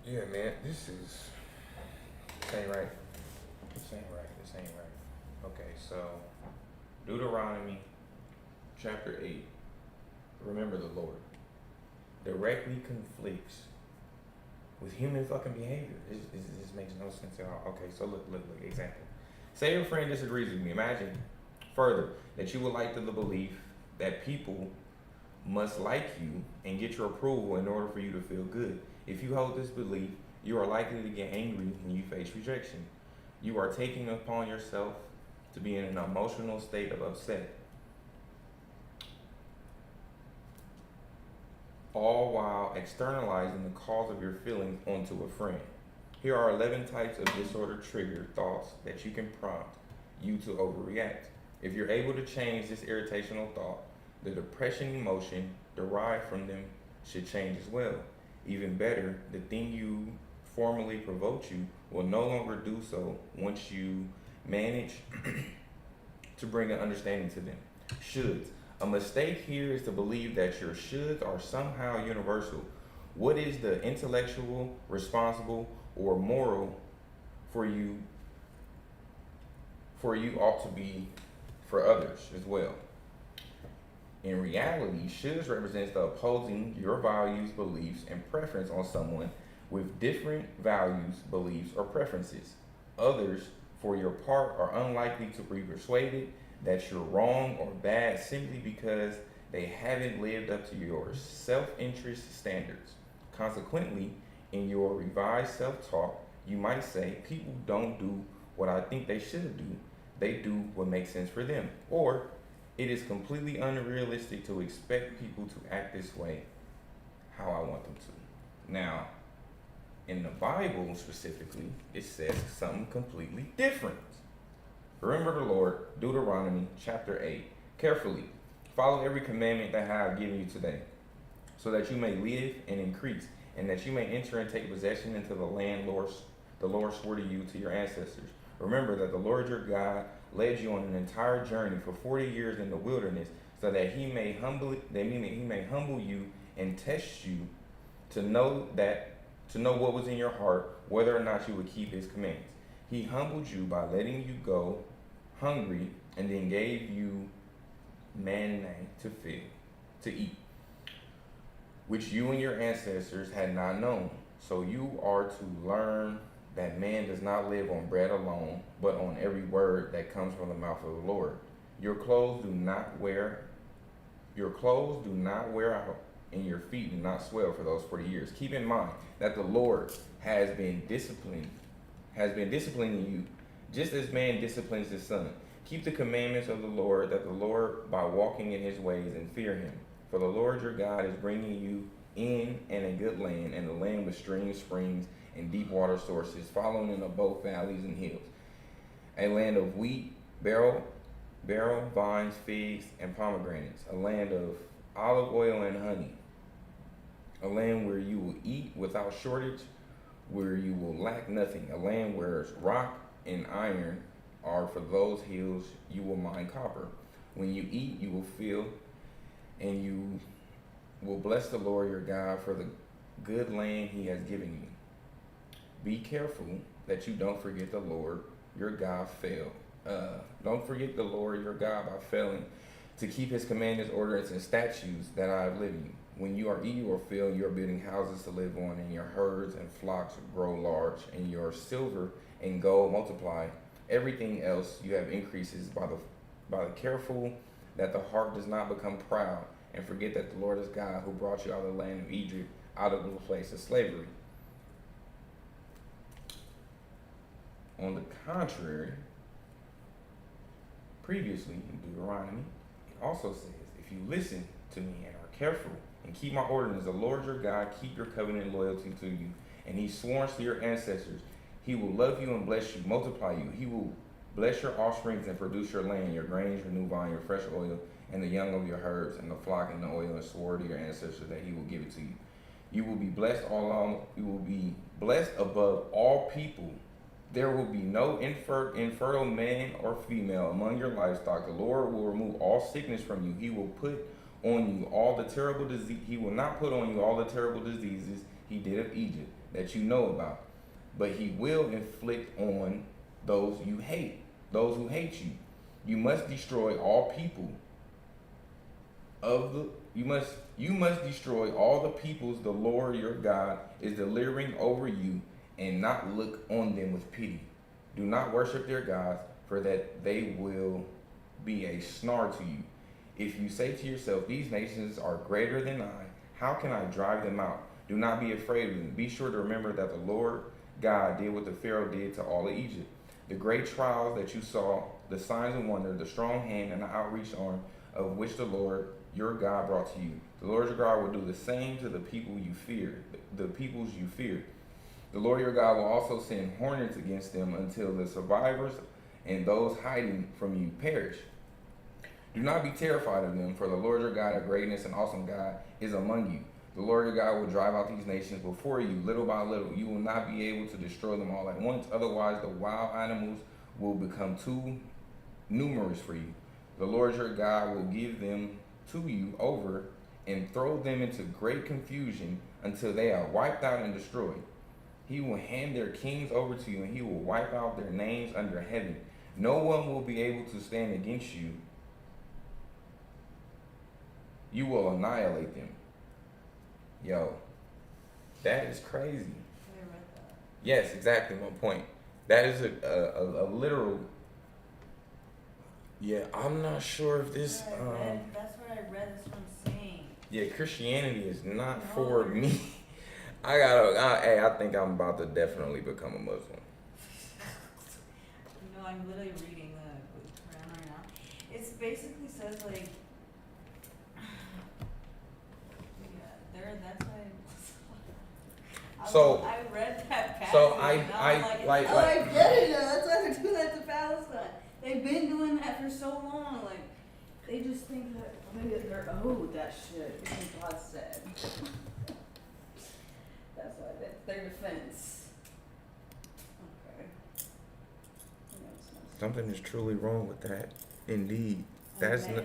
Yeah, man, this ain't right. This ain't right. This ain't right. Okay, so Deuteronomy chapter 8, remember the Lord, directly conflicts with human fucking behavior. This makes no sense at all. Okay, so look, example. Say your friend disagrees with me. Imagine further that you would like the belief that people must like you and get your approval in order for you to feel good. If you hold this belief, you are likely to get angry when you face rejection. You are taking upon yourself to be in an emotional state of upset, all while externalizing the cause of your feelings onto a friend. Here are 11 types of disorder trigger thoughts that you can prompt you to overreact. If you're able to change this irritational thought, the depression emotion derived from them should change as well. Even better, the thing you formerly provoked you will no longer do so once you manage to bring an understanding to them. Shoulds. A mistake here is to believe that your shoulds are somehow universal. What is the intellectual, responsible, or moral for you ought to be for others as well. In reality, shoulds represents the opposing your values, beliefs, and preference on someone with different values, beliefs, or preferences. Others, for your part, are unlikely to be persuaded that you're wrong or bad simply because they haven't lived up to your self interest standards. Consequently, in your revised self talk, you might say, people don't do what I think they should do, they do what makes sense for them. Or, it is completely unrealistic to expect people to act this way how I want them to. Now, in the Bible specifically, it says something completely different. Remember the Lord, Deuteronomy chapter 8, carefully. Follow every commandment that I have given you today, so that you may live and increase, and that you may enter and take possession into the land the Lord swore to you, to your ancestors. Remember that the Lord your God led you on an entire journey for 40 years in the wilderness, so that he may humble you and test you to know what was in your heart, whether or not you would keep his commands. He humbled you by letting you go hungry and then gave you manna to eat, which you and your ancestors had not known. So you are to learn that man does not live on bread alone, but on every word that comes from the mouth of the Lord. Your clothes do not wear out, and your feet do not swell for those 40 years. Keep in mind that the Lord has been disciplining you, just as man disciplines his son. Keep the commandments of the Lord, that the Lord, by walking in his ways and fear him. For the Lord your God is bringing you in and a good land, and a land with streams, springs, and deep water sources, following in both valleys and hills. A land of wheat, barrel, vines, figs, and pomegranates. A land of olive oil and honey. A land where you will eat without shortage, where you will lack nothing. A land where rock and iron are, for those hills you will mine copper. When you eat, you will fill, and you will bless the Lord your God for the good land he has given you. Be careful that you don't forget the Lord your God don't forget the Lord your God by failing to keep his commandments, ordinances, and statutes that I have given you. When you are eating or fill, you are building houses to live on, and your herds and flocks grow large, and your silver and gold multiply. Everything else you have increases by the careful that the heart does not become proud and forget that the Lord is God who brought you out of the land of Egypt, out of the place of slavery. On the contrary, previously in Deuteronomy, it also says, if you listen to me and are careful and keep my ordinances, the Lord your God keep your covenant and loyalty to you, and he sworn to your ancestors. He will love you and bless you, multiply you. He will bless your offsprings and produce your land, your grains, your new vine, your fresh oil, and the young of your herds, and the flock and the oil, and swore to your ancestors that he will give it to you. You will be blessed you will be blessed above all people. There will be no infertile man or female among your livestock. The Lord will remove all sickness from you. He will put on you all the terrible disease. He will not put on you all the terrible diseases he did of Egypt that you know about, but he will inflict on those you hate, those who hate you. You must destroy all people of the you must destroy all the peoples the Lord your God is delivering over you, and not look on them with pity. Do not worship their gods, for that they will be a snare to you. If you say to yourself, these nations are greater than I, how can I drive them out? Do not be afraid of them. Be sure to remember that the Lord God did what the Pharaoh did to all of Egypt. The great trials that you saw, the signs and wonders, the strong hand and the outreached arm of which the Lord your God brought to you. The Lord your God will do the same to the people you fear, the peoples you fear. The Lord your God will also send hornets against them until the survivors and those hiding from you perish. Do not be terrified of them, for the Lord your God, a greatness and awesome God, is among you. The Lord your God will drive out these nations before you, little by little. You will not be able to destroy them all at once, otherwise the wild animals will become too numerous for you. The Lord your God will give them to you over and throw them into great confusion until they are wiped out and destroyed. He will hand their kings over to you, and he will wipe out their names under heaven. No one will be able to stand against you. You will annihilate them. Yo, that is crazy. I read that. Yes, exactly my point. That is a literal. Yeah, I'm not sure if this. That's what I read this one saying. Yeah, Christianity is not No. for me. Hey, I think I'm about to definitely become a Muslim. No, I'm literally reading the Quran right now. It's basically says like, that's why. So- I read that passage. so and I was like- oh, I get it now. That's why they're doing that to Palestine. They've been doing that for so long. Like, they just think that maybe they're owed that shit because God said. That's why that's their defense. Okay. Something is truly wrong with that. Indeed, that's Okay. not.